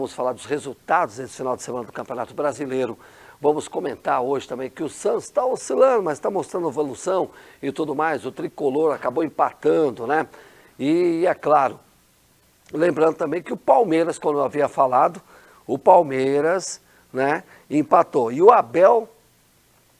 vamos falar dos resultados desse final de semana do Campeonato Brasileiro. Vamos comentar hoje também que o Santos está oscilando, mas está mostrando evolução e tudo mais. O Tricolor acabou empatando, né? E é claro, lembrando também que o Palmeiras, como eu havia falado, o Palmeiras, né, empatou. E o Abel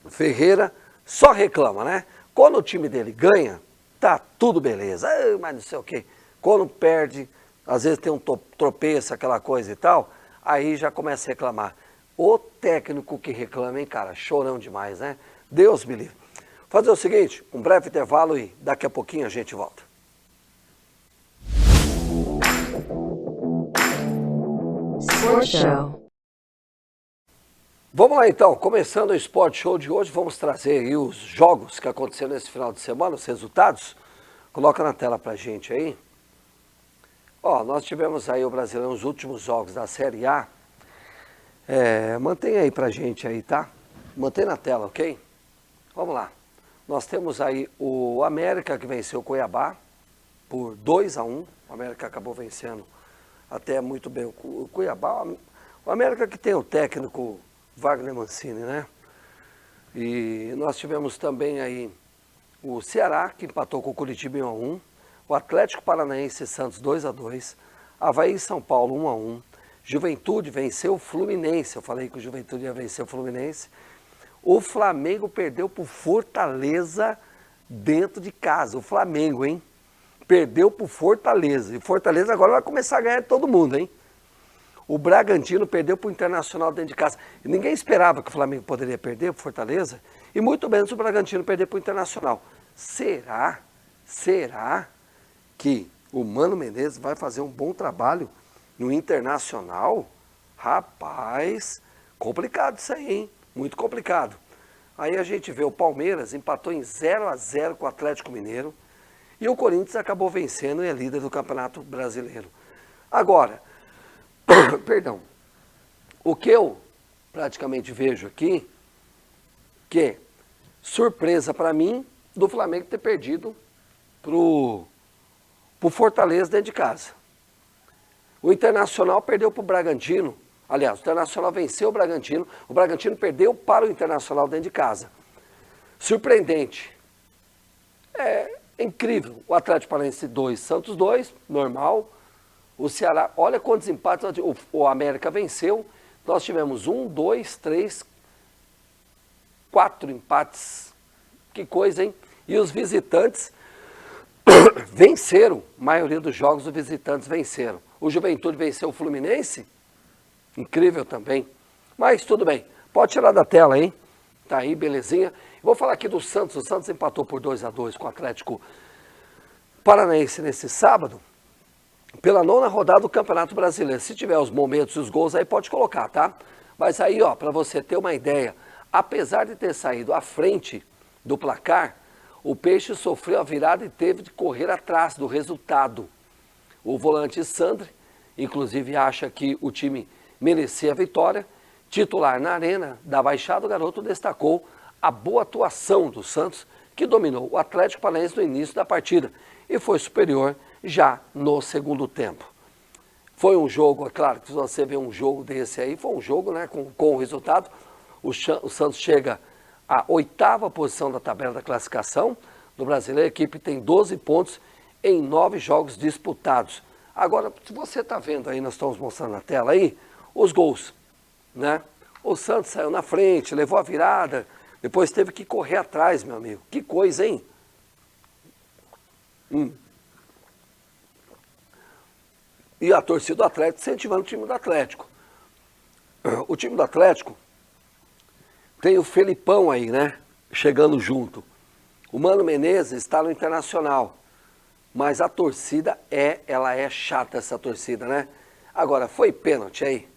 Ferreira só reclama, né? Quando o time dele ganha, tá tudo beleza, mas não sei o quê. Quando perde, às vezes tem um tropeço, aquela coisa e tal, aí já começa a reclamar. O técnico que reclama, hein, cara, chorão demais, né? Deus me livre. Fazer o seguinte, um breve intervalo e daqui a pouquinho a gente volta. Sport Show. Vamos lá então, começando o Sport Show de hoje, vamos trazer aí os jogos que aconteceram nesse final de semana, os resultados. Coloca na tela pra gente aí. Ó, nós tivemos aí o Brasileirão, os últimos jogos da Série A. Mantém aí pra gente aí, tá? Mantém na tela, ok? Vamos lá. Nós temos aí o América que venceu o Cuiabá por 2-1. O América acabou vencendo até muito bem o Cuiabá. O América que tem o técnico Wagner Mancini, né? E nós tivemos também aí o Ceará que empatou com o Curitiba em 1-1. O Atlético Paranaense e Santos 2-2. Avaí e São Paulo 1-1. Juventude venceu o Fluminense, eu falei que o Juventude ia vencer o Fluminense. O Flamengo perdeu para o Fortaleza dentro de casa, o Flamengo, hein? Perdeu para o Fortaleza, e Fortaleza agora vai começar a ganhar de todo mundo, hein? O Bragantino perdeu para o Internacional dentro de casa. E ninguém esperava que o Flamengo poderia perder para o Fortaleza, e muito menos o Bragantino perder para o Internacional. Será que o Mano Menezes vai fazer um bom trabalho no Internacional? Rapaz, complicado isso aí, hein? Muito complicado. Aí a gente vê o Palmeiras empatou em 0-0 com o Atlético Mineiro e o Corinthians acabou vencendo e é líder do Campeonato Brasileiro. Agora, perdão, o que eu praticamente vejo aqui, que surpresa para mim do Flamengo ter perdido pro Fortaleza dentro de casa. O Internacional perdeu para o Bragantino. Aliás, o Internacional venceu o Bragantino perdeu para o Internacional dentro de casa. Surpreendente. É incrível. O Atlético Paranaense 2, Santos 2, normal. O Ceará, olha quantos empates, o América venceu. Nós tivemos 1, 2, 3, 4 empates. Que coisa, hein? E os visitantes venceram. A maioria dos jogos os visitantes venceram. O Juventude venceu o Fluminense. Incrível também. Mas tudo bem. Pode tirar da tela, hein? Tá aí, belezinha. Vou falar aqui do Santos. O Santos empatou por 2-2 com o Atlético Paranaense nesse sábado, pela 9ª rodada do Campeonato Brasileiro. Se tiver os momentos e os gols aí, pode colocar, tá? Mas aí, ó, para você ter uma ideia, apesar de ter saído à frente do placar, o Peixe sofreu a virada e teve de correr atrás do resultado. O volante Sandri, inclusive, acha que o time merecia a vitória. Titular na Arena da Baixada, o garoto destacou a boa atuação do Santos, que dominou o Atlético Paranaense no início da partida e foi superior já no segundo tempo. Foi um jogo, é claro que se você vê um jogo desse aí, foi um jogo, né, com o resultado. O Santos chega à 8ª posição da tabela da classificação do Brasileiro. A equipe tem 12 pontos em 9 jogos disputados. Agora, se você está vendo aí, nós estamos mostrando na tela aí, os gols, né? O Santos saiu na frente, levou a virada, depois teve que correr atrás, meu amigo. Que coisa, hein? E a torcida do Atlético incentivando o time do Atlético. O time do Atlético tem o Felipão aí, né? Chegando junto. O Mano Menezes está no Internacional. Mas a torcida ela é chata, essa torcida, né? Agora, foi pênalti aí?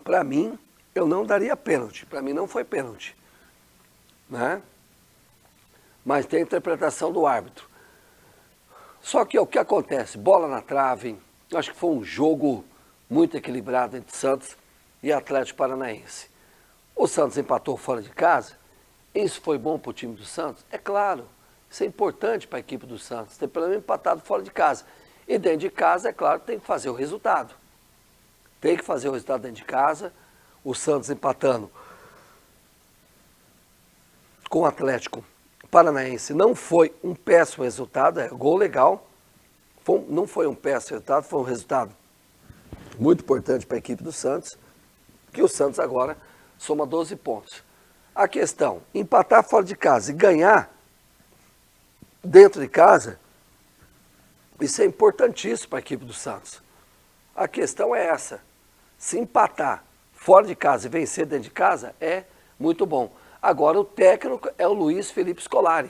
Para mim, eu não daria pênalti. Para mim não foi pênalti, né? Mas tem a interpretação do árbitro. Só que o que acontece? Bola na trave. Acho que foi um jogo muito equilibrado entre Santos e Atlético Paranaense. O Santos empatou fora de casa. Isso foi bom para o time do Santos? É claro. Isso é importante para a equipe do Santos, ter pelo menos empatado fora de casa. E dentro de casa, é claro, tem que fazer o resultado. Tem que fazer o resultado dentro de casa. O Santos empatando com o Atlético Paranaense não foi um péssimo resultado, é gol legal. Não foi um péssimo resultado, foi um resultado muito importante para a equipe do Santos, que o Santos agora soma 12 pontos. A questão, empatar fora de casa e ganhar dentro de casa, isso é importantíssimo para a equipe do Santos. A questão é essa, se empatar fora de casa e vencer dentro de casa é muito bom. Agora o técnico é o Luiz Felipe Scolari,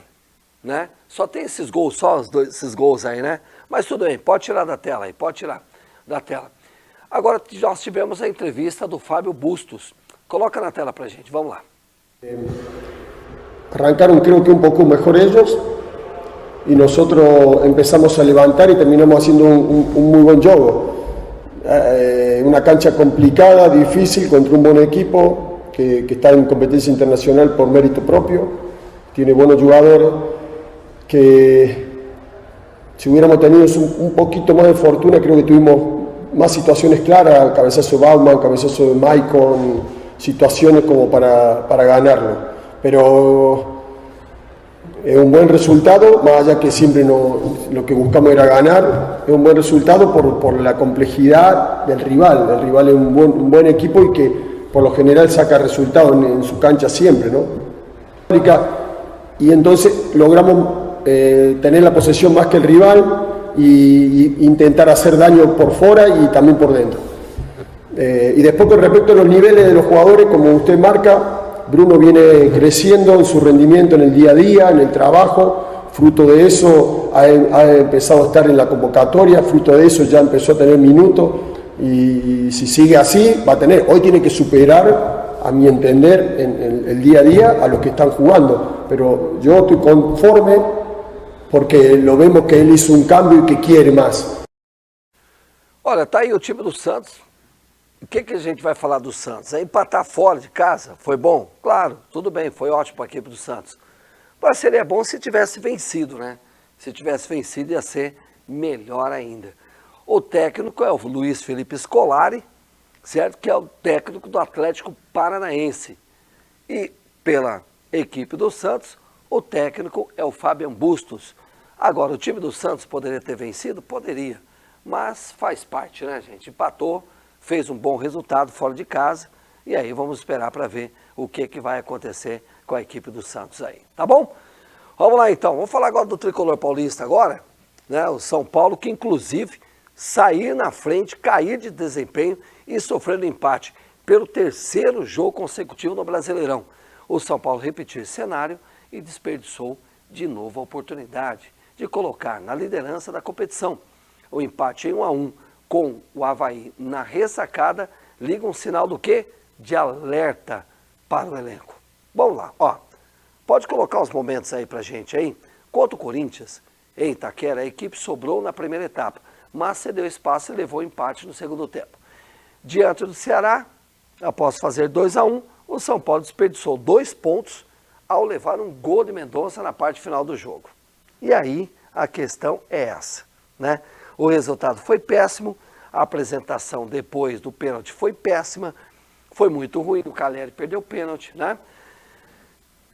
né? Só tem esses gols, esses gols aí, né? Mas tudo bem, pode tirar da tela aí, pode tirar da tela. Agora nós tivemos a entrevista do Fábio Bustos. Coloca na tela pra gente, vamos lá. Arrancaron creo que un poco mejor ellos y nosotros empezamos a levantar y terminamos haciendo un muy buen juego. Una cancha complicada, difícil, contra un buen equipo que está en competencia internacional por mérito propio, tiene buenos jugadores, que si hubiéramos tenido un poquito más de fortuna, creo que tuvimos más situaciones claras, cabezazo de Bauman, cabezazo de Maicon, situaciones como para ganarlo. Pero es un buen resultado, más allá que siempre lo que buscamos era ganar, es un buen resultado por la complejidad del rival. El rival es un buen equipo y que por lo general saca resultados en su cancha siempre, ¿no? Y entonces logramos tener la posesión más que el rival y intentar hacer daño por fuera y también por dentro. Y después con respecto a los niveles de los jugadores, como usted marca, Bruno viene creciendo en su rendimiento en el día a día, en el trabajo, fruto de eso ha empezado a estar en la convocatoria, fruto de eso ya empezó a tener minutos y si sigue así va a tener, hoy tiene que superar, a mi entender, en el día a día a los que están jugando, pero yo estoy conforme porque lo vemos que ele hizo um cambio e que quiere mais. Olha, tá aí o time do Santos. O que a gente vai falar do Santos? É empatar fora de casa? Foi bom? Claro, tudo bem, foi ótimo para a equipe do Santos. Mas seria bom se tivesse vencido, né? Se tivesse vencido ia ser melhor ainda. O técnico é o Luiz Felipe Scolari, certo? Que é o técnico do Atlético Paranaense. E pela equipe do Santos, o técnico é o Fábio Bustos. Agora, o time do Santos poderia ter vencido? Poderia, mas faz parte, né, gente? Empatou, fez um bom resultado fora de casa, e aí vamos esperar para ver o que vai acontecer com a equipe do Santos aí, tá bom? Vamos lá então, vamos falar agora do Tricolor Paulista agora, né? O São Paulo que inclusive sair na frente, cair de desempenho e sofrer empate pelo terceiro jogo consecutivo no Brasileirão. O São Paulo repetiu esse cenário e desperdiçou de novo a oportunidade de colocar na liderança da competição. O empate em 1-1 com o Avaí na ressacada liga um sinal do quê? De alerta para o elenco. Vamos lá, ó. Pode colocar os momentos aí pra gente aí. Contra o Corinthians, em Itaquera, a equipe sobrou na primeira etapa, mas cedeu espaço e levou empate no segundo tempo. Diante do Ceará, após fazer 2-1, o São Paulo desperdiçou 2 pontos ao levar um gol de Mendonça na parte final do jogo. E aí a questão é essa, né? O resultado foi péssimo, a apresentação depois do pênalti foi péssima, foi muito ruim, o Caleri perdeu o pênalti, né?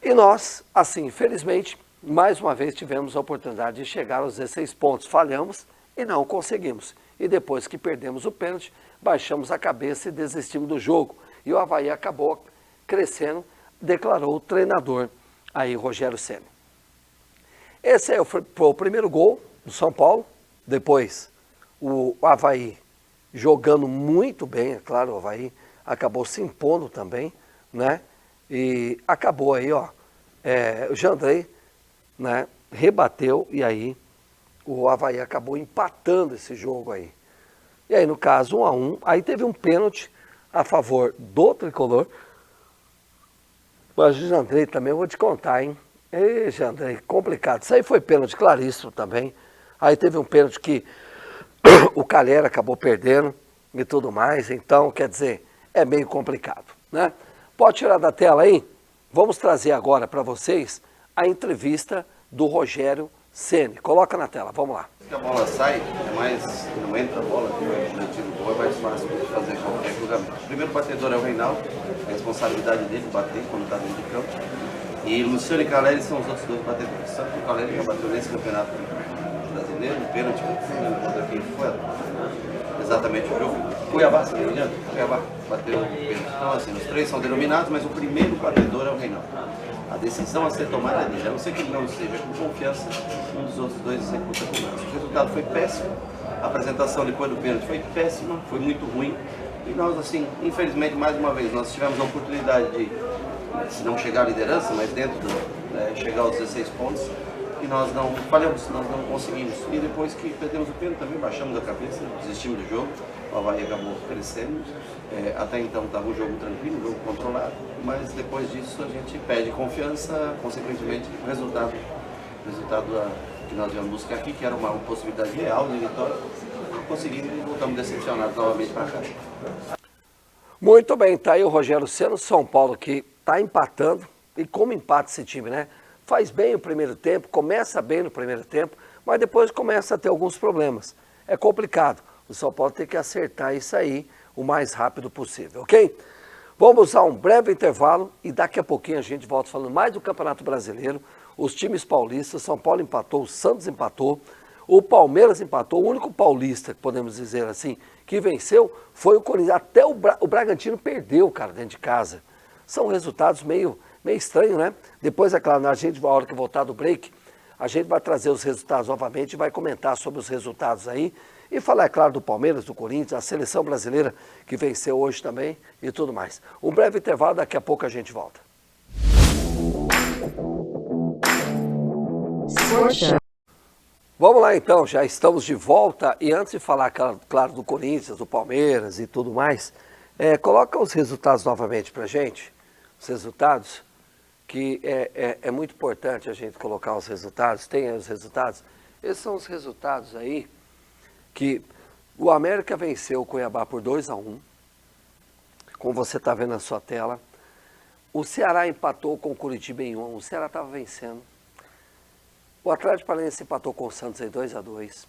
E nós, assim, infelizmente, mais uma vez tivemos a oportunidade de chegar aos 16 pontos, falhamos e não conseguimos. E depois que perdemos o pênalti, baixamos a cabeça e desistimos do jogo. E o Avaí acabou crescendo, declarou o treinador aí, Rogério Ceni. Esse foi o primeiro gol do São Paulo, depois o Avaí jogando muito bem, é claro, o Avaí acabou se impondo também, né? E acabou aí, ó, o Jandrei, né, rebateu e aí o Avaí acabou empatando esse jogo aí. E aí, no caso, 1-1, aí teve um pênalti a favor do Tricolor. Mas o Jandrei também eu vou te contar, hein? Ei, Jandrei, complicado. Isso aí foi pênalti claríssimo também. Aí teve um pênalti que o Calera acabou perdendo e tudo mais. Então, quer dizer, é meio complicado, né? Pode tirar da tela aí? Vamos trazer agora para vocês a entrevista do Rogério Ceni. Coloca na tela, vamos lá. Se a bola sai, não entra a bola, o objetivo do gol é mais fácil de fazer qualquer julgamento. O primeiro batedor é o Reinaldo, a responsabilidade dele bater quando está dentro de campo. E Luciano e Caleri são os outros dois batedores. Sabe que o Caleri já bateu nesse campeonato brasileiro, no pênalti, contra quem foi exatamente o jogo. Cuiabá, se não me engano, Cuiabá bateu o pênalti. Então assim, os três são denominados, mas o primeiro batedor é o Reinaldo. A decisão a ser tomada é dele, a não ser que ele não esteja com confiança, um dos outros dois executa a cobrança. O resultado foi péssimo, a apresentação depois do pênalti foi péssima, foi muito ruim. E nós, assim, infelizmente, mais uma vez, nós tivemos a oportunidade de, se não chegar à liderança, mas dentro chegar aos 16 pontos, e nós não falhamos, nós não conseguimos. E depois que perdemos o pênalti também baixamos a cabeça, desistimos do jogo, o Avaí acabou crescendo. Até então estava um jogo tranquilo, um jogo controlado, mas depois disso a gente perde confiança, consequentemente o resultado que nós viemos buscar aqui, que era uma possibilidade real de vitória, conseguimos e voltamos decepcionados novamente para cá. Muito bem, tá aí o Rogério Ceni, São Paulo, que está empatando, e como empata esse time, né? Faz bem o primeiro tempo, começa bem no primeiro tempo, mas depois começa a ter alguns problemas. É complicado, o São Paulo tem que acertar isso aí o mais rápido possível, ok? Vamos a um breve intervalo e daqui a pouquinho a gente volta falando mais do Campeonato Brasileiro, os times paulistas, São Paulo empatou, o Santos empatou, o Palmeiras empatou, o único paulista, que podemos dizer assim, que venceu foi o Corinthians. Até o Bragantino perdeu, cara, dentro de casa. São resultados meio estranhos, né? Depois, é claro, a gente, na hora que voltar do break, a gente vai trazer os resultados novamente e vai comentar sobre os resultados aí. E falar, é claro, do Palmeiras, do Corinthians, a seleção brasileira que venceu hoje também e tudo mais. Um breve intervalo, daqui a pouco a gente volta. Sports Show. Vamos lá então, já estamos de volta e antes de falar, claro, do Corinthians, do Palmeiras e tudo mais, coloca os resultados novamente pra gente, os resultados, que é muito importante a gente colocar os resultados, tem aí os resultados, esses são os resultados aí, que o América venceu o Cuiabá por 2-1, como você está vendo na sua tela, o Ceará empatou com o Curitiba em 1-1, o Ceará estava vencendo. O Atlético Paranaense empatou com o Santos em 2-2.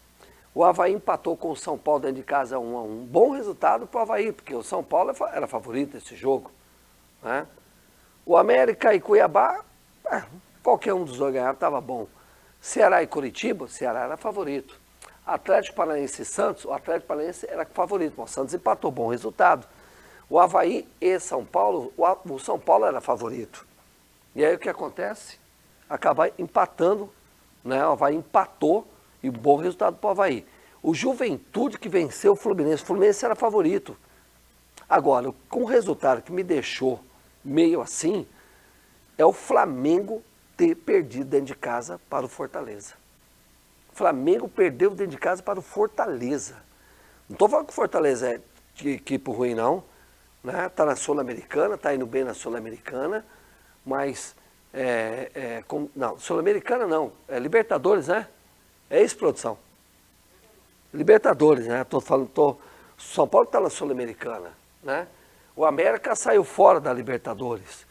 O Avaí empatou com o São Paulo dentro de casa 1-1. Bom resultado para o Avaí, porque o São Paulo era favorito nesse jogo, né? O América e Cuiabá, qualquer um dos dois ganhar estava bom. Ceará e Curitiba, o Ceará era favorito. Atlético Paranaense e Santos, o Atlético Paranaense era favorito, mas o Santos empatou, bom resultado. O Avaí e São Paulo, o São Paulo era favorito. E aí o que acontece? Acaba empatando, né? O Avaí empatou e bom resultado para o Avaí. O Juventude que venceu o Fluminense era favorito. Agora, com o resultado que me deixou meio assim, é o Flamengo ter perdido dentro de casa para o Fortaleza. O Flamengo perdeu dentro de casa para o Fortaleza. Não estou falando que o Fortaleza é de equipe ruim não, né? Está na Sul-Americana, está indo bem na Sul-Americana, mas... não, Sul-Americana não, é Libertadores, né? É isso, produção? Libertadores, né? São Paulo está na Sul-Americana, né? O América saiu fora da Libertadores.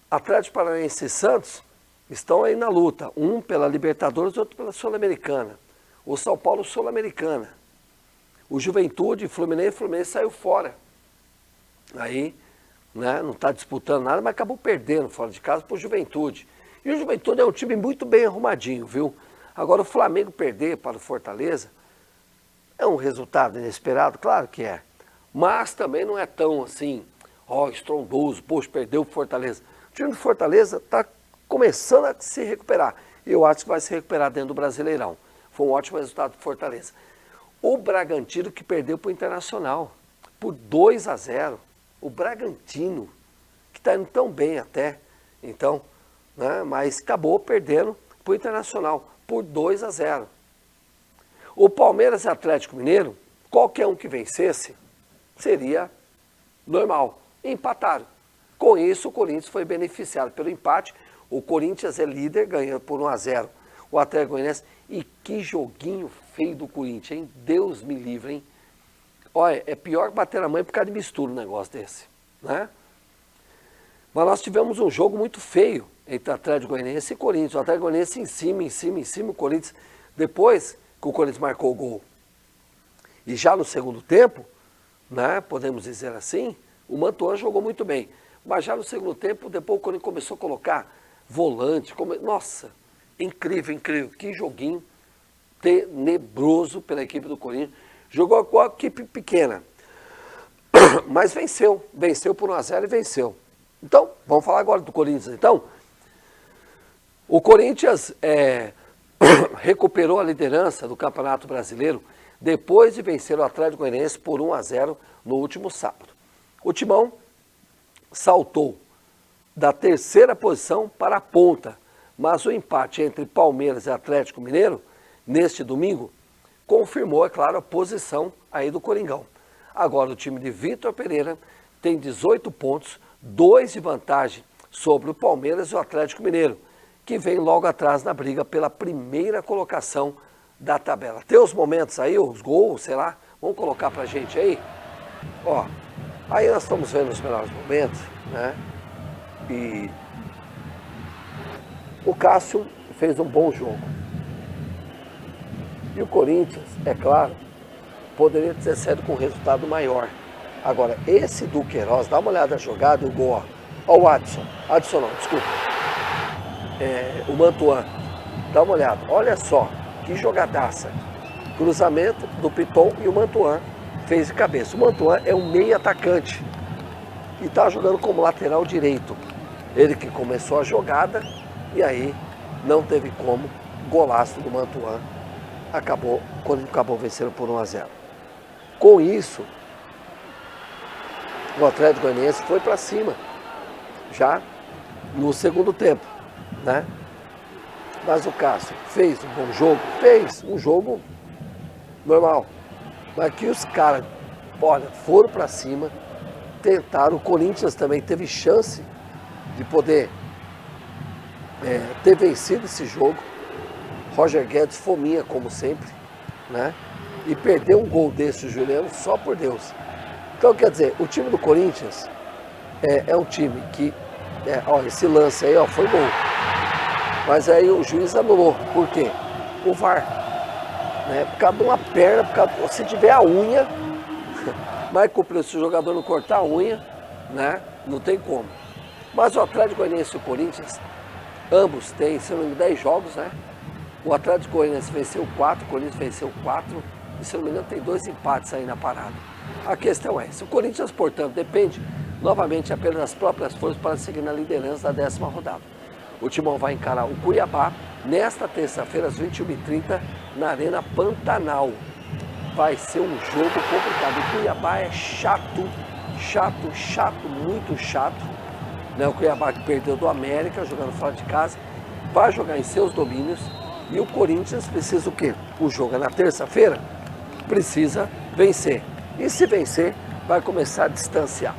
Atlético Paranaense e Santos estão aí na luta, um pela Libertadores, outro pela Sul-Americana. O São Paulo, Sul-Americana. O Juventude, Fluminense saiu fora. Aí... né? Não está disputando nada, mas acabou perdendo fora de casa para o Juventude. E o Juventude é um time muito bem arrumadinho, viu? Agora o Flamengo perder para o Fortaleza é um resultado inesperado, claro que é. Mas também não é tão assim, estrondoso, poxa, perdeu o Fortaleza. O time do Fortaleza está começando a se recuperar. E eu acho que vai se recuperar dentro do Brasileirão. Foi um ótimo resultado do Fortaleza. O Bragantino que perdeu para o Internacional por 2-0. O Bragantino, que está indo tão bem até, então, né, mas acabou perdendo para o Internacional por 2-0. O Palmeiras e Atlético Mineiro, qualquer um que vencesse, seria normal. Empataram. Com isso, o Corinthians foi beneficiado pelo empate. O Corinthians é líder, ganhando por 1-0 o Atlético Goianiense. E que joguinho feio do Corinthians, hein? Deus me livre, hein? Olha, é pior que bater a mãe por causa de mistura um negócio desse, né? Mas nós tivemos um jogo muito feio entre Atlético Goianiense e Corinthians. O Atlético Goianiense em cima, o Corinthians, depois que o Corinthians marcou o gol. E já no segundo tempo, né, podemos dizer assim, o Mantuan jogou muito bem. Mas já no segundo tempo, depois o Corinthians começou a colocar volante. Nossa, incrível, incrível. Que joguinho tenebroso pela equipe do Corinthians. Jogou com a equipe pequena, mas venceu por 1-0 e venceu. Então, vamos falar agora do Corinthians. Então, o Corinthians recuperou a liderança do Campeonato Brasileiro depois de vencer o Atlético Goianiense por 1-0 no último sábado. O Timão saltou da terceira posição para a ponta, mas o empate entre Palmeiras e Atlético Mineiro, neste domingo, confirmou, é claro, a posição aí do Coringão. Agora o time de Vitor Pereira tem 18 pontos, 2 de vantagem sobre o Palmeiras e o Atlético Mineiro, que vem logo atrás na briga pela primeira colocação da tabela. Tem os momentos aí, os gols, sei lá, vamos colocar pra gente aí? Ó, aí nós estamos vendo os melhores momentos, né? E o Cássio fez um bom jogo. E o Corinthians, é claro, poderia ter sido com um resultado maior. Agora, esse do Queiroz, dá uma olhada na jogada e o gol, ó, o Adson não, desculpa. O Mantuan, dá uma olhada, olha só, que jogadaça. Cruzamento do Piton e o Mantuan fez de cabeça. O Mantuan é um meio atacante e está jogando como lateral direito. Ele que começou a jogada e aí não teve como, golaço do Mantuan, quando acabou vencendo por 1-0. Com isso, o Atlético Goianiense foi para cima, já no segundo tempo, né? Mas o Cássio fez um bom jogo? Fez um jogo normal. Mas que os caras, olha, foram para cima, tentaram. O Corinthians também teve chance de poder ter vencido esse jogo. Roger Guedes fominha, como sempre, né? E perdeu um gol desse, o Juliano, só por Deus. Então, quer dizer, o time do Corinthians é um time que, ó, esse lance aí, ó, foi gol. Mas aí o juiz anulou. Por quê? O VAR. Né? Por causa de uma perna, se tiver a unha, mas cumpriu, se o jogador não cortar a unha, né? Não tem como. Mas o Atlético Goianiense e o Corinthians, ambos têm, se não me engano, 10 jogos, né? O Atlético Goianiense venceu 4, o Corinthians venceu 4, e se não me engano tem 2 empates aí na parada. A questão é, se o Corinthians, portanto, depende novamente apenas das próprias forças para seguir na liderança da 10ª rodada. O Timão vai encarar o Cuiabá nesta terça-feira às 21h30 na Arena Pantanal. Vai ser um jogo complicado. O Cuiabá é chato, muito chato. Né? O Cuiabá que perdeu do América, jogando fora de casa, vai jogar em seus domínios. E o Corinthians precisa o quê? O jogo é na terça-feira, precisa vencer. E se vencer, vai começar a distanciar.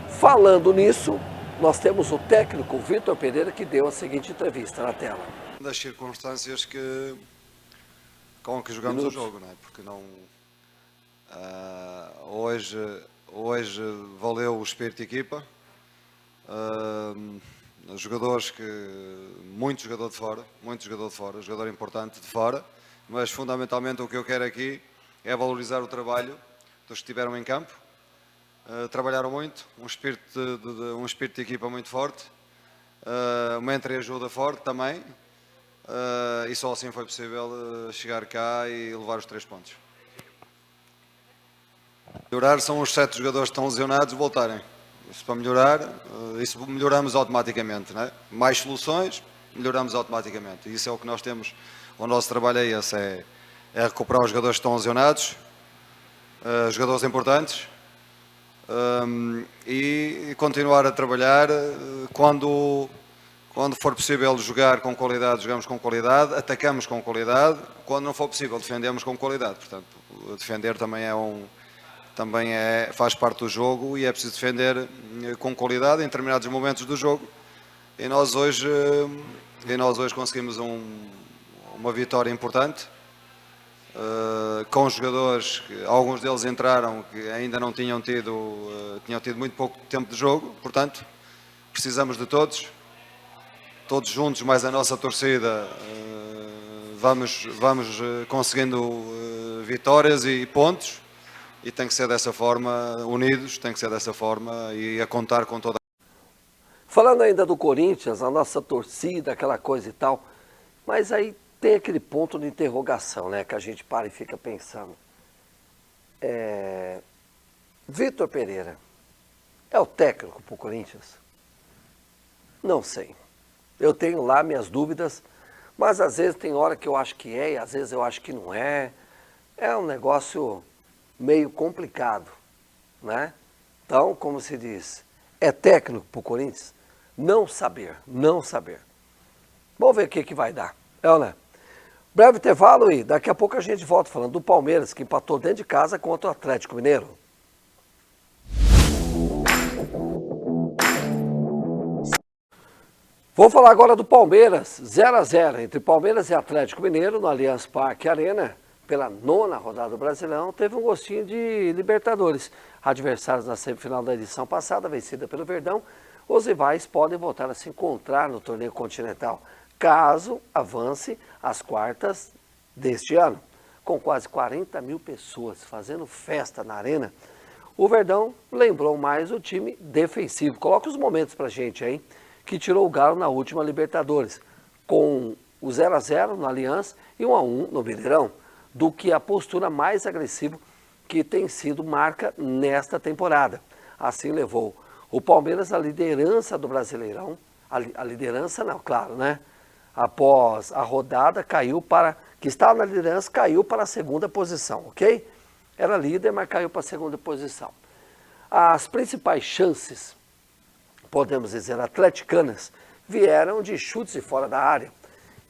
Falando nisso, nós temos o técnico Vitor Pereira que deu a seguinte entrevista na tela. Das circunstâncias com que jogamos o jogo, não é? Porque não hoje valeu o espírito de equipa, jogadores muito jogador de fora, jogador importante de fora, mas fundamentalmente o que eu quero aqui é valorizar o trabalho dos que estiveram em campo. Trabalharam muito, um espírito de equipa muito forte, uma entreajuda forte também, e só assim foi possível chegar cá e levar os 3 pontos. Melhorar são os 7 jogadores que estão lesionados voltarem. Isso para melhorar, isso melhoramos automaticamente, não é? Mais soluções, melhoramos automaticamente. E isso é o que nós temos, o nosso trabalho é esse, é recuperar os jogadores que estão lesionados, jogadores importantes, e continuar a trabalhar. Quando for possível jogar com qualidade, jogamos com qualidade, atacamos com qualidade. Quando não for possível, defendemos com qualidade. Portanto, defender também faz parte do jogo e é preciso defender com qualidade em determinados momentos do jogo. E nós hoje conseguimos uma vitória importante, com jogadores, alguns deles entraram que ainda não tinham tido muito pouco tempo de jogo, portanto precisamos de todos juntos, mais a nossa torcida, vamos conseguindo vitórias e pontos, e tem que ser dessa forma, unidos, tem que ser dessa forma e a contar com toda. Falando ainda do Corinthians, a nossa torcida, aquela coisa e tal, mas aí tem aquele ponto de interrogação, né, que a gente para e fica pensando. Vitor Pereira é o técnico para o Corinthians? Não sei. Eu tenho lá minhas dúvidas, mas às vezes tem hora que eu acho que é e às vezes eu acho que não é. É um negócio meio complicado, né? Então, como se diz, é técnico para o Corinthians? Não saber. Vamos ver o que vai dar. Né? Breve intervalo e daqui a pouco a gente volta falando do Palmeiras, que empatou dentro de casa contra o Atlético Mineiro. Vou falar agora do Palmeiras, 0-0 entre Palmeiras e Atlético Mineiro no Allianz Parque Arena, pela 9ª rodada do Brasileirão, teve um gostinho de Libertadores. Adversários na semifinal da edição passada, vencida pelo Verdão, os rivais podem voltar a se encontrar no torneio continental, caso avance às quartas deste ano. Com quase 40 mil pessoas fazendo festa na arena, o Verdão lembrou mais o time defensivo. Coloca os momentos pra gente aí, que tirou o Galo na última Libertadores, com o 0-0 no Allianz e 1-1 no Mineirão, do que a postura mais agressiva que tem sido marca nesta temporada. Assim levou o Palmeiras à liderança do Brasileirão, a liderança não, claro, né? Após a rodada, que estava na liderança, caiu para a 2ª posição, ok? Era líder, mas caiu para a 2ª posição. As principais chances, podemos dizer, atleticanas, vieram de chutes de fora da área.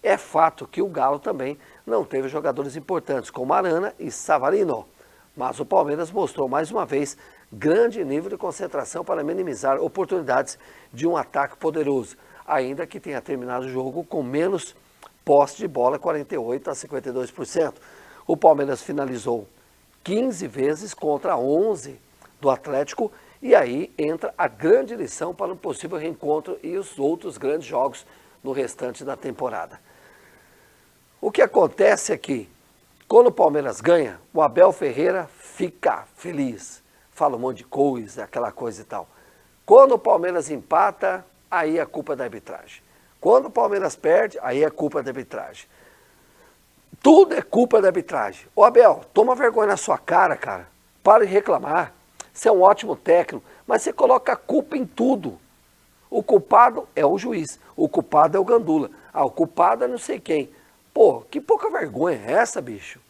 É fato que o Galo também não teve jogadores importantes, como Arana e Savarino. Mas o Palmeiras mostrou mais uma vez grande nível de concentração para minimizar oportunidades de um ataque poderoso, ainda que tenha terminado o jogo com menos posse de bola, 48% a 52%. O Palmeiras finalizou 15 vezes contra 11 do Atlético, e aí entra a grande lição para um possível reencontro e os outros grandes jogos no restante da temporada. O que acontece é que, quando o Palmeiras ganha, o Abel Ferreira fica feliz, fala um monte de coisa, aquela coisa e tal. Quando o Palmeiras empata, aí é culpa da arbitragem. Quando o Palmeiras perde, aí é culpa da arbitragem. Tudo é culpa da arbitragem. Ô Abel, toma vergonha na sua cara, cara. Para de reclamar. Você é um ótimo técnico, mas você coloca a culpa em tudo. O culpado é o juiz, o culpado é o Gandula, o culpado é não sei quem. Pô, que pouca vergonha é essa, bicho?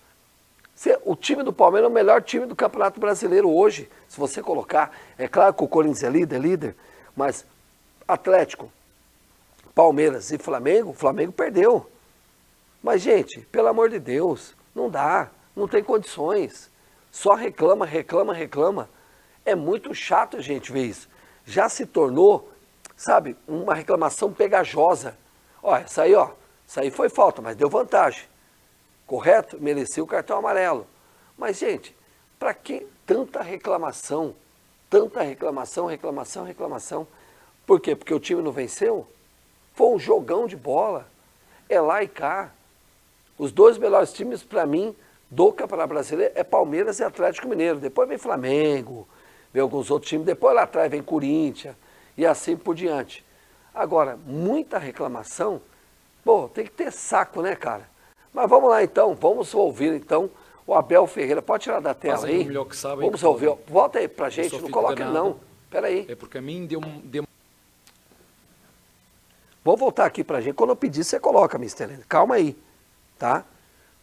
O time do Palmeiras é o melhor time do Campeonato Brasileiro hoje, se você colocar. É claro que o Corinthians é líder, mas Atlético, Palmeiras e Flamengo, o Flamengo perdeu. Mas, gente, pelo amor de Deus, não dá, não tem condições. Só reclama. É muito chato a gente ver isso. Já se tornou, sabe, uma reclamação pegajosa. Isso aí foi falta, mas deu vantagem. Correto? Merecia o cartão amarelo. Mas, gente, para que tanta reclamação? Reclamação. Por quê? Porque o time não venceu? Foi um jogão de bola. É lá e cá. Os dois melhores times, para mim, do Campeonato Brasileiro é Palmeiras e Atlético Mineiro. Depois vem Flamengo, vem alguns outros times. Depois lá atrás vem Corinthians e assim por diante. Agora, muita reclamação, tem que ter saco, né, cara? Mas vamos lá então, vamos ouvir então o Abel Ferreira. Pode tirar da tela aí? Vamos ouvir. Volta aí pra gente, não coloca ele não. Pera aí. É porque a mim deu... Vamos voltar aqui pra gente. Quando eu pedir, você coloca, Mr. Helena. Calma aí, tá?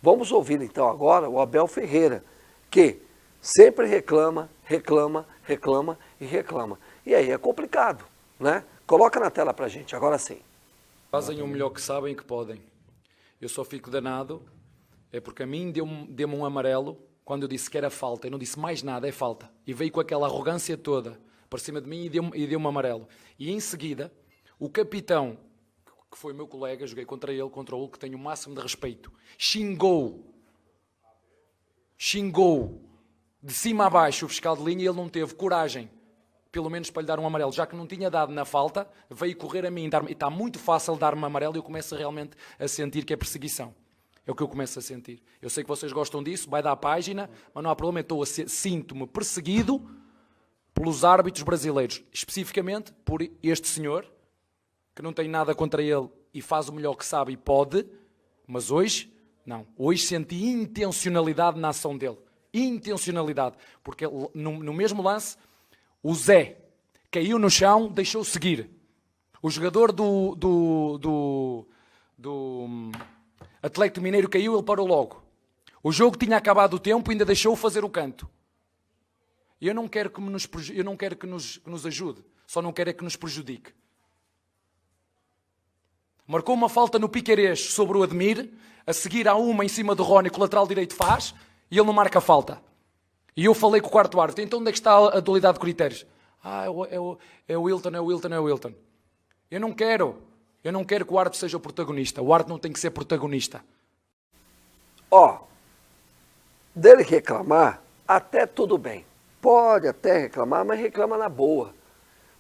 Vamos ouvir então agora o Abel Ferreira, que sempre reclama. E aí é complicado, né? Coloca na tela pra gente, agora sim. Fazem o melhor que sabem e que podem. Eu só fico danado, é porque a mim deu-me um amarelo, quando eu disse que era falta, eu não disse mais nada, é falta. E veio com aquela arrogância toda para cima de mim e deu-me amarelo. E em seguida, o capitão, que foi meu colega, joguei contra ele, contra o Hulk, que tenho o máximo de respeito, xingou de cima a baixo o fiscal de linha e ele não teve coragem, pelo menos para lhe dar um amarelo, já que não tinha dado na falta, veio correr a mim, e está muito fácil dar-me amarelo e eu começo realmente a sentir que é perseguição. É o que eu começo a sentir. Eu sei que vocês gostam disso, vai dar a página, mas não há problema, sinto-me perseguido pelos árbitros brasileiros, especificamente por este senhor, que não tem nada contra ele e faz o melhor que sabe e pode, mas hoje, não. Hoje senti intencionalidade na ação dele. Intencionalidade. Porque no mesmo lance, o Zé caiu no chão, deixou seguir. O jogador do Atlético Mineiro caiu, ele parou logo. O jogo tinha acabado o tempo e ainda deixou fazer o canto. E eu não quero que nos ajude, só não quero é que nos prejudique. Marcou uma falta no Piquerez sobre o Admir, a seguir há uma em cima do Rony que o lateral direito faz e ele não marca a falta. E eu falei com o quarto árbitro, então onde é que está a dualidade de critérios? É o Wilton. Eu não quero que o árbitro seja o protagonista, o árbitro não tem que ser protagonista. Dele reclamar, até tudo bem. Pode até reclamar, mas reclama na boa.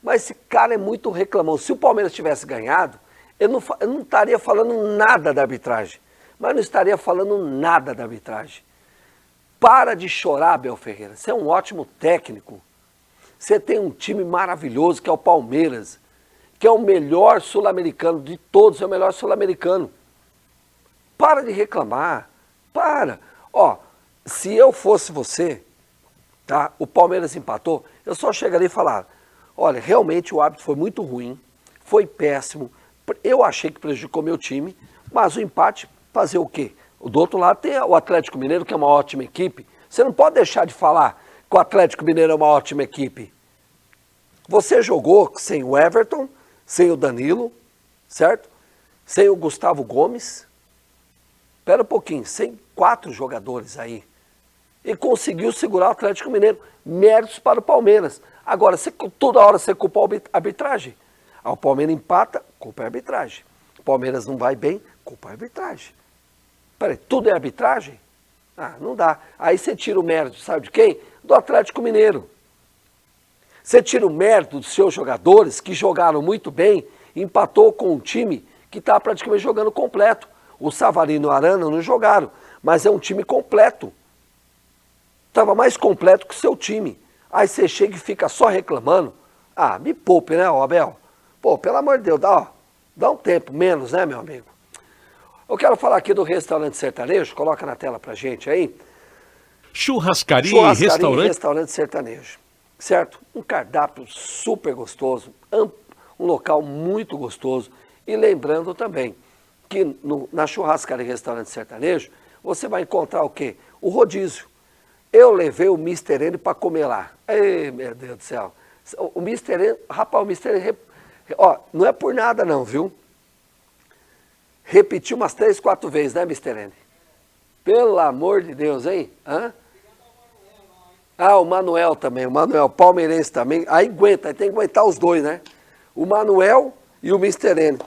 Mas esse cara é muito reclamão. Se o Palmeiras tivesse ganhado, eu não estaria falando nada da arbitragem. Mas não estaria falando nada da arbitragem. Para de chorar, Abel Ferreira. Você é um ótimo técnico. Você tem um time maravilhoso que é o Palmeiras, que é o melhor sul-americano de todos, é o melhor sul-americano. Para de reclamar. Para. Se eu fosse você, tá? O Palmeiras empatou, eu só chegaria e falar, olha, realmente o árbitro foi muito ruim, foi péssimo, eu achei que prejudicou meu time, mas o empate, fazer o quê? Do outro lado tem o Atlético Mineiro, que é uma ótima equipe. Você não pode deixar de falar que o Atlético Mineiro é uma ótima equipe. Você jogou sem o Everton, sem o Danilo, certo? Sem o Gustavo Gomes. Espera um pouquinho, sem 4 jogadores aí. E conseguiu segurar o Atlético Mineiro. Méritos para o Palmeiras. Agora, toda hora você culpa a arbitragem. O Palmeiras empata, culpa a arbitragem. O Palmeiras não vai bem, culpa a arbitragem. Peraí, tudo é arbitragem? Não dá. Aí você tira o mérito, sabe de quem? Do Atlético Mineiro. Você tira o mérito dos seus jogadores, que jogaram muito bem, empatou com um time que está praticamente jogando completo. O Savarino e o Arana não jogaram, mas é um time completo. Estava mais completo que o seu time. Aí você chega e fica só reclamando. Me poupe, né, Abel? Pô, pelo amor de Deus, dá um tempo menos, né, meu amigo? Eu quero falar aqui do Restaurante Sertanejo, coloca na tela pra gente aí. Churrascaria e Restaurante Sertanejo, certo? Um cardápio super gostoso, um local muito gostoso. E lembrando também que na Churrascaria e Restaurante Sertanejo, você vai encontrar o quê? O rodízio. Eu levei o Mr. N para comer lá. Ei, meu Deus do céu. O Mr. N, rapaz, o Mr. N, não é por nada não, viu? Repetiu umas 3, 4 vezes, né, Mr. N? Pelo amor de Deus, hein? O Manuel também, o Manuel palmeirense também. Aí aguenta, tem que aguentar os dois, né? O Manuel e o Mr. N.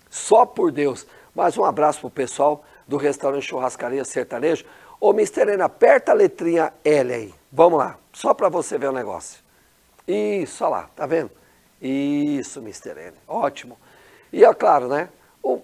Só por Deus. Mais um abraço pro pessoal do restaurante Churrascaria Sertanejo. Ô, Mr. N, aperta a letrinha L aí. Vamos lá, só para você ver o negócio. Isso, olha lá, tá vendo? Isso, Mr. N, ótimo. E é claro, né? O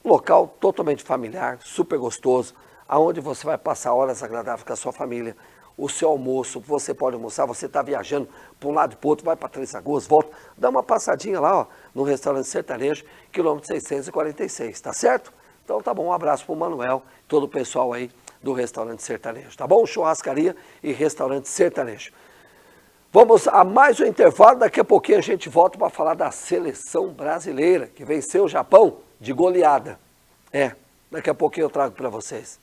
local totalmente familiar, super gostoso, aonde você vai passar horas agradáveis com a sua família. O seu almoço, você pode almoçar, você está viajando para um lado e para o outro, vai para Três Lagoas, volta, dá uma passadinha lá, no restaurante Sertanejo, quilômetro 646, tá certo? Então tá bom, um abraço para o Manuel, todo o pessoal aí do restaurante Sertanejo, tá bom? Churrascaria e restaurante Sertanejo. Vamos a mais um intervalo, daqui a pouquinho a gente volta para falar da seleção brasileira, que venceu o Japão de goleada. Daqui a pouquinho eu trago para vocês.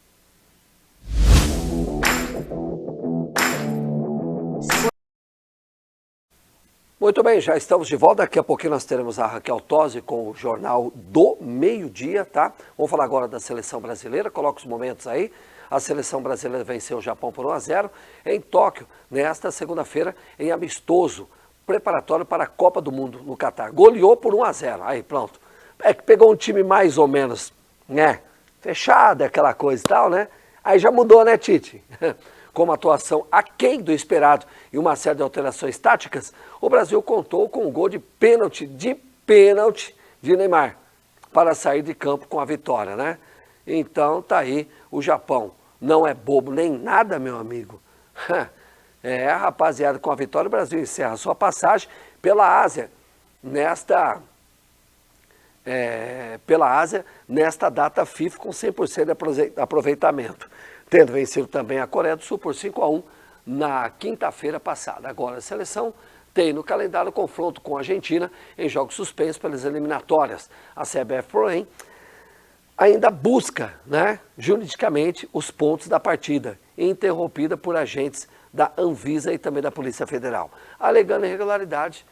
Muito bem, já estamos de volta. Daqui a pouquinho nós teremos a Raquel Tosi com o Jornal do Meio-Dia, tá? Vamos falar agora da seleção brasileira, coloca os momentos aí. A seleção brasileira venceu o Japão por 1-0 em Tóquio, nesta segunda-feira, em amistoso, preparatório para a Copa do Mundo no Catar. Goleou por 1-0, aí pronto. É que pegou um time mais ou menos, né, fechado, aquela coisa e tal, né? Aí já mudou, né, Tite? com uma atuação aquém do esperado e uma série de alterações táticas, o Brasil contou com um gol de pênalti de Neymar para sair de campo com a vitória, né? Então tá aí, o Japão não é bobo nem nada, meu amigo. Rapaziada, com a vitória o Brasil encerra sua passagem pela Ásia nesta data FIFA com 100% de aproveitamento, tendo vencido também a Coreia do Sul por 5-1 na quinta-feira passada. Agora a seleção tem no calendário o confronto com a Argentina em jogos suspensos pelas eliminatórias. A CBF, porém, ainda busca, né, juridicamente os pontos da partida, interrompida por agentes da Anvisa e também da Polícia Federal, alegando irregularidades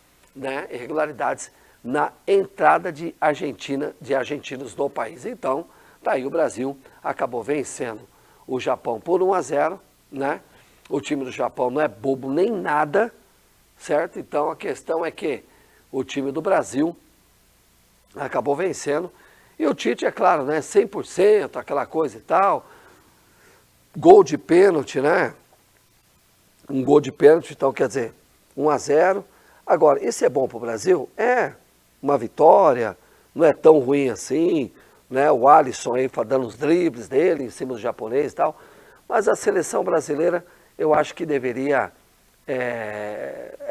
na entrada de argentinos no país. Então, tá aí, o Brasil acabou vencendo o Japão por 1-0, né? O time do Japão não é bobo nem nada, certo? Então a questão é que o time do Brasil acabou vencendo. E o Tite, é claro, né? 100%, aquela coisa e tal. Gol de pênalti, né? Um gol de pênalti, então quer dizer, 1-0. Agora, isso é bom para o Brasil? É uma vitória, não é tão ruim assim, né? O Alisson aí dando os dribles dele em cima do japonês e tal. Mas a seleção brasileira, eu acho que deveria...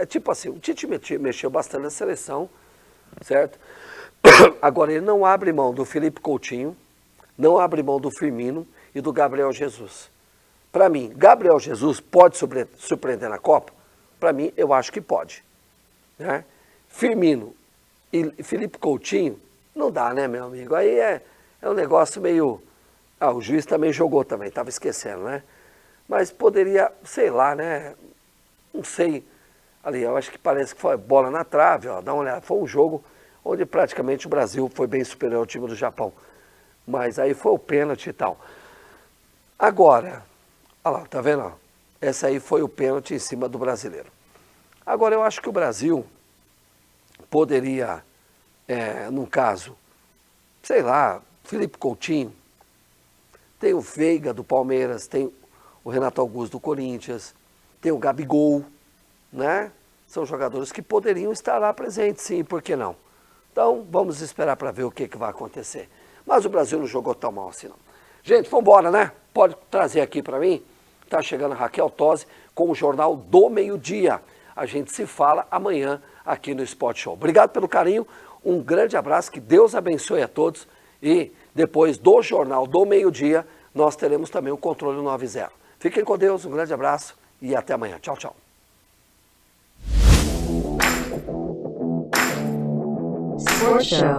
tipo assim, o Tite mexeu bastante na seleção, certo? Agora, ele não abre mão do Felipe Coutinho, não abre mão do Firmino e do Gabriel Jesus. Para mim, Gabriel Jesus pode surpreender na Copa? Para mim, eu acho que pode, né? Firmino e Felipe Coutinho, não dá, né, meu amigo? Aí é um negócio meio... o juiz também jogou também, estava esquecendo, né? Mas poderia, sei lá, né? Não sei. Ali, eu acho que parece que foi bola na trave, ó. Dá uma olhada. Foi um jogo onde praticamente o Brasil foi bem superior ao time do Japão. Mas aí foi o pênalti e tal. Agora, olha lá, tá vendo? Essa aí foi o pênalti em cima do brasileiro. Agora, eu acho que o Brasil poderia, num caso, sei lá, Felipe Coutinho, tem o Veiga do Palmeiras, tem o Renato Augusto do Corinthians, tem o Gabigol, né? São jogadores que poderiam estar lá presentes, sim, por que não? Então, vamos esperar para ver o que vai acontecer. Mas o Brasil não jogou tão mal assim, não. Gente, vamos embora, né? Pode trazer aqui para mim. Tá chegando a Raquel Tosi com o Jornal do Meio-Dia. A gente se fala amanhã aqui no Sport Show. Obrigado pelo carinho, um grande abraço, que Deus abençoe a todos. E depois do Jornal do Meio-Dia, nós teremos também o Controle 90. Fiquem com Deus, um grande abraço e até amanhã. Tchau, tchau. Sport Show.